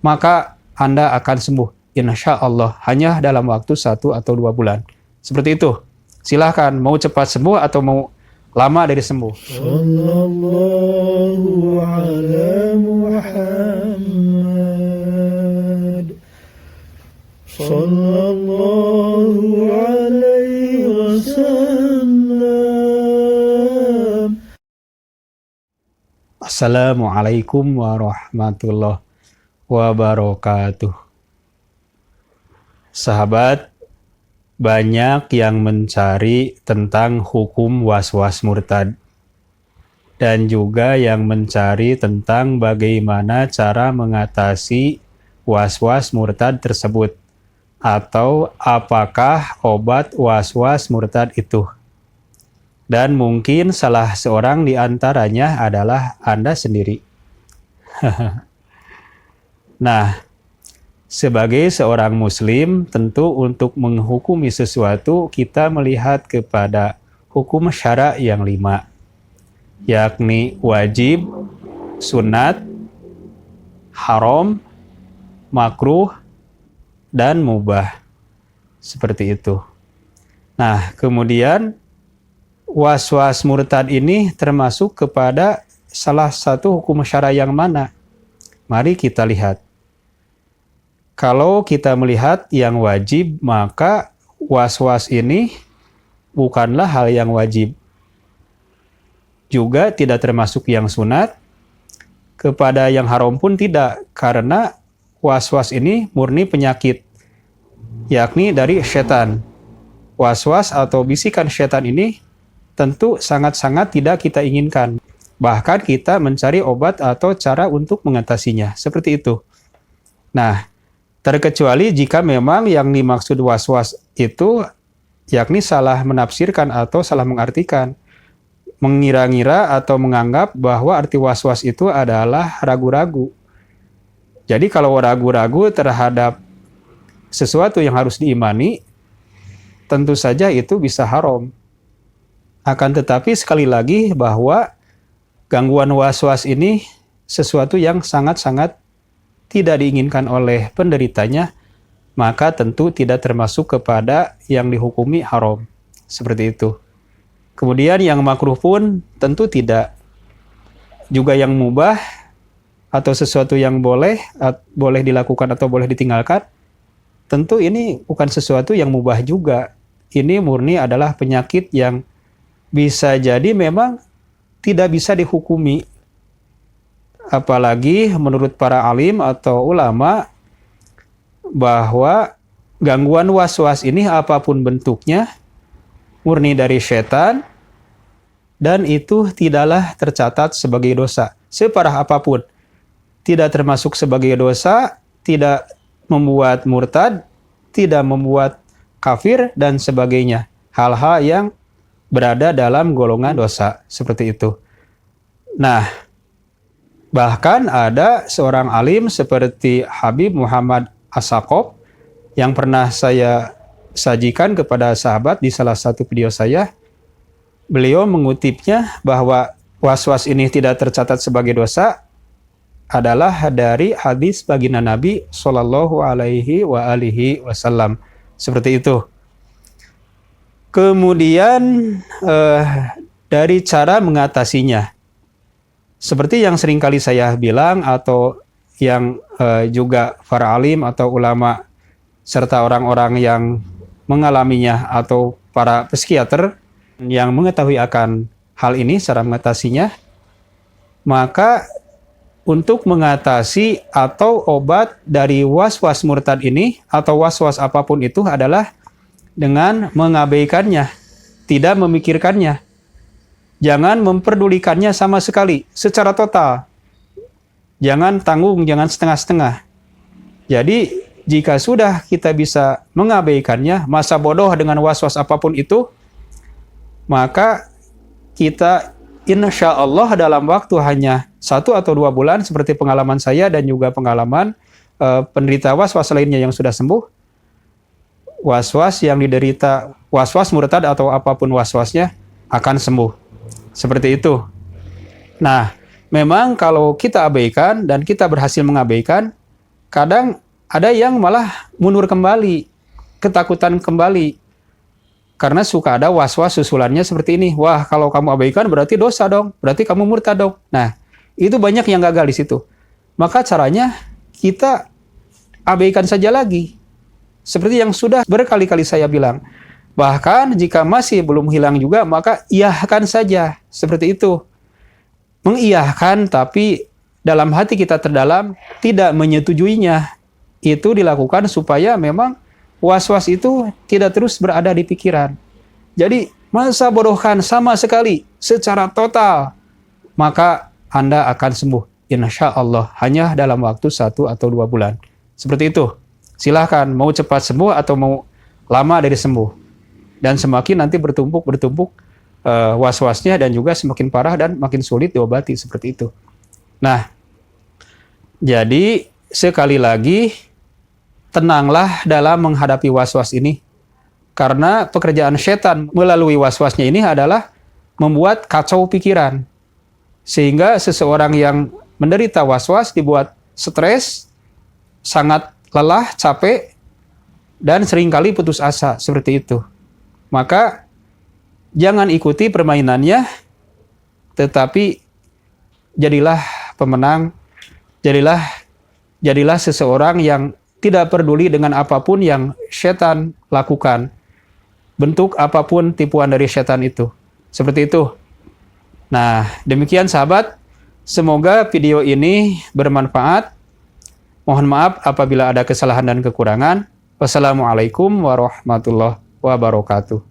maka Anda akan sembuh. Insya Allah, hanya dalam waktu 1 atau 2 bulan. Seperti itu. Silahkan, mau cepat sembuh atau mau lama dari sembuh. Sallallahu ala Muhammad. Sallallahu alaihi wasallam. Assalamualaikum warahmatullahi wabarakatuh. Sahabat, banyak yang mencari tentang hukum was-was murtad dan juga yang mencari tentang bagaimana cara mengatasi was-was murtad tersebut atau apakah obat was-was murtad itu. Dan mungkin salah seorang di antaranya adalah Anda sendiri. Nah, sebagai seorang muslim, tentu untuk menghukumi sesuatu, kita melihat kepada hukum syara' yang 5, yakni wajib, sunat, haram, makruh, dan mubah. Seperti itu. Nah, kemudian was-was murtad ini termasuk kepada salah satu hukum syara' yang mana? Mari kita lihat. Kalau kita melihat yang wajib, maka was-was ini bukanlah hal yang wajib. Juga tidak termasuk yang sunat. Kepada yang haram pun tidak, karena was-was ini murni penyakit, yakni dari setan. Was-was atau bisikan setan ini tentu sangat-sangat tidak kita inginkan. Bahkan kita mencari obat atau cara untuk mengatasinya. Seperti itu. Nah, terkecuali jika memang yang dimaksud was-was itu yakni salah menafsirkan atau salah mengartikan. Mengira-ngira atau menganggap bahwa arti was-was itu adalah ragu-ragu. Jadi kalau ragu-ragu terhadap sesuatu yang harus diimani, tentu saja itu bisa haram. Akan tetapi sekali lagi bahwa gangguan was-was ini sesuatu yang sangat-sangat tidak diinginkan oleh penderitanya, maka tentu tidak termasuk kepada yang dihukumi haram. Seperti itu. Kemudian yang makruh pun tentu tidak. Juga yang mubah atau sesuatu yang boleh dilakukan atau boleh ditinggalkan, tentu ini bukan sesuatu yang mubah juga. Ini murni adalah penyakit yang bisa jadi memang tidak bisa dihukumi. Apalagi menurut para alim atau ulama bahwa gangguan was-was ini apapun bentuknya murni dari setan dan itu tidaklah tercatat sebagai dosa. Separah apapun, tidak termasuk sebagai dosa, tidak membuat murtad, tidak membuat kafir dan sebagainya. Hal-hal yang berada dalam golongan dosa seperti itu. Nah, bahkan ada seorang alim seperti Habib Muhammad As-Saqaf yang pernah saya sajikan kepada sahabat di salah satu video saya. Beliau mengutipnya bahwa was-was ini tidak tercatat sebagai dosa adalah dari hadis baginda Nabi Shallallahu Alaihi Wasallam. Seperti itu. Kemudian dari cara mengatasinya. Seperti yang sering kali saya bilang atau yang juga para alim atau ulama serta orang-orang yang mengalaminya atau para psikiater yang mengetahui akan hal ini, cara mengatasinya, maka untuk mengatasi atau obat dari was-was murtad ini atau was-was apapun itu adalah dengan mengabaikannya, tidak memikirkannya. Jangan memperdulikannya sama sekali, secara total. Jangan tanggung, jangan setengah-setengah. Jadi, jika sudah kita bisa mengabaikannya, masa bodoh dengan was-was apapun itu, maka kita insya Allah dalam waktu hanya 1 atau 2 bulan, seperti pengalaman saya dan juga pengalaman penderita was-was lainnya yang sudah sembuh, was-was yang diderita, was-was murtad atau apapun was-wasnya akan sembuh. Seperti itu. Nah, memang kalau kita abaikan dan kita berhasil mengabaikan, kadang ada yang malah mundur kembali, ketakutan kembali. Karena suka ada was-was susulannya seperti ini. Wah, kalau kamu abaikan berarti dosa dong. Berarti kamu murtad dong. Nah, itu banyak yang gagal di situ. Maka caranya kita abaikan saja lagi. Seperti yang sudah berkali-kali saya bilang. Bahkan jika masih belum hilang juga, maka iyahkan saja. Seperti itu. Mengiyahkan tapi dalam hati kita terdalam tidak menyetujuinya. Itu dilakukan supaya memang was-was itu tidak terus berada di pikiran. Jadi, masa bodohkan sama sekali, secara total, maka Anda akan sembuh. Insya Allah, hanya dalam waktu 1 atau 2 bulan. Seperti itu. Silahkan, mau cepat sembuh atau mau lama dari sembuh. Dan semakin nanti bertumpuk was-wasnya dan juga semakin parah dan makin sulit diobati. Seperti itu. Nah, jadi sekali lagi, tenanglah dalam menghadapi was-was ini. Karena pekerjaan setan melalui was-wasnya ini adalah membuat kacau pikiran. Sehingga seseorang yang menderita was-was dibuat stres, sangat lelah, capek, dan seringkali putus asa. Seperti itu. Maka jangan ikuti permainannya, tetapi jadilah pemenang, jadilah seseorang yang tidak peduli dengan apapun yang setan lakukan. Bentuk apapun tipuan dari setan itu. Seperti itu. Nah, demikian sahabat. Semoga video ini bermanfaat. Mohon maaf apabila ada kesalahan dan kekurangan. Wassalamualaikum warahmatullahi wabarakatuh.